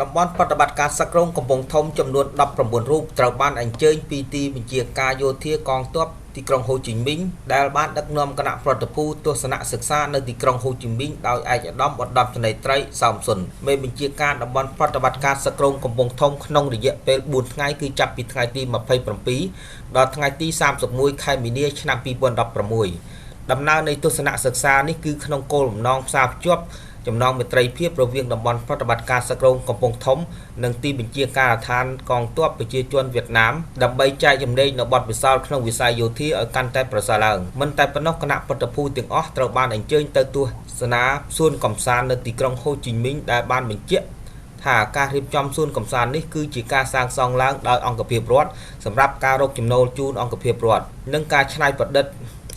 តំបន់ប្រតិបត្តិការសឹកក្រុងកំពង់ធំចំនួន19រូបត្រូវបានអញ្ជើញពីទីបញ្ជាការយោធាកងទ័ពទីក្រុងហូជីមីញដែលបានដឹកនាំគណៈប្រតិភូទស្សនៈសិក្សានៅទីក្រុងហូជីមីញដោយឯកឧត្តមឧត្តមសេនីយ៍ត្រីសោមសុនមេបញ្ជាការតំបន់ប្រតិបត្តិការសឹកក្រុងកំពង់ធំក្នុងរយៈពេល4ថ្ងៃគឺចាប់ពីថ្ងៃទី27ដល់ថ្ងៃទី31ខែមីនាឆ្នាំ2016ដំណើរនៃទស្សនៈសិក្សានេះគឺក្នុងគោលបំណងផ្សារភ្ជាប់ចំណងមេត្រីភាពរវាងតំបន់ប្រតិបត្តិការសឹកក្រុងកំពង់ធំនិងទីបញ្ជាការដ្ឋានកងទ័ពប្រជាជនវៀតណាមដើម្បីចែកចម្លែកនូវបទពិសោធន៍ក្នុងវិស័យយោធាឲ្យកាន់តែប្រសើរឡើងមិនតែប៉ុណ្ណោះគណៈប្រតិភូទាំងអស់ត្រូវបានអញ្ជើញទៅទស្សនាសួនកំសាន្តនៅទីក្រុងហូជីមីញដែលបានបញ្ជាក់ថាការរៀបចំសួនកំសាន្តនេះគឺជាការសាងសង់ឡើងដោយអង្គភាពរដ្ឋសម្រាប់ការរកចំណូលជូនអង្គភាពរដ្ឋនិងការច្នៃប្រឌិត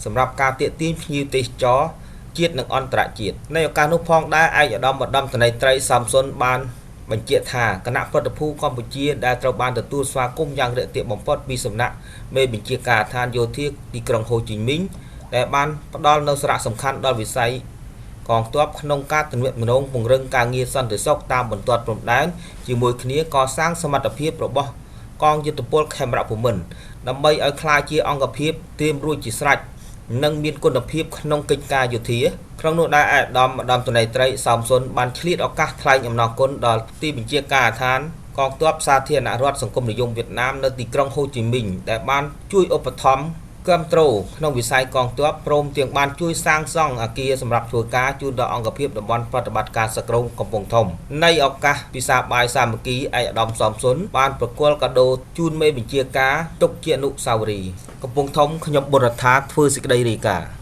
សម្រាប់ការទាក់ទាញភ្ញៀវទេសចរជាតិនិងអន្តរជាតិในឱកាសនោះផងដែរឯកឧត្តមឧត្តមសេនីយ៍ត្រីសំសុនបានបញ្ជាក់ថាគណៈប្រតិភូកម្ពុជាដែលត្រូវបានទទួលស្វាគមន៍យ៉ាងរាក់ទាក់បំផុតពីសំណាក់មេបញ្ជាការដ្ឋានយោធាទីក្រុងហូជីមីញដែលបានផ្ដល់នូវសារៈសំខាន់ដល់វិស័យកងទ័ពក្នុងការទំនាក់ទំនងពង្រឹងការងារសន្តិសុខតាមបន្ទាត់ព្រំដែនជាមួយគ្នាកសាងសមត្ថភាពរបស់កងយុទ្ធពលខេមរៈភូមិន្ទដើម្បីឲ្យក្លាយជាអង្គភាពត្រៀមរួចជាស្រេចនិងមានគុណភាពក្នុងកិច្ចការយោធាក្នុងនោះដែរឯកឧត្តមឧត្តមសេនីយ៍ត្រីសោមសុនបានឆ្លៀតឱកាសថ្លែងអំណរគុណដល់ទីបញ្ជាការដ្ឋានកងទ័ពសាធារណរដ្ឋសង្គមនិយមវៀតណាមនៅទីក្រុងហូជីមីញដែលបានជួយឧបត្ថម្ភគាំទ្រក្នុងវិស័យកងទ័ពព្រមទាំងបានជួយសាងសង់អគារសម្រាប់ធ្វើការជូនដល់អង្គភាពតំបន់ប្រតិបត្តិការសឹកក្រុងកំពង់ធំនៃឱកាសពិសាបាយសាមគ្គីឯកឧត្តមសោមសុនបានប្រគល់កាដូជូនមេបញ្ជាការទុកជាអនុស្សាវរីយ៍កំពង់ធំខ្ញុំបុររដ្ឋាធ្វើសេចក្តីរាយការណ៍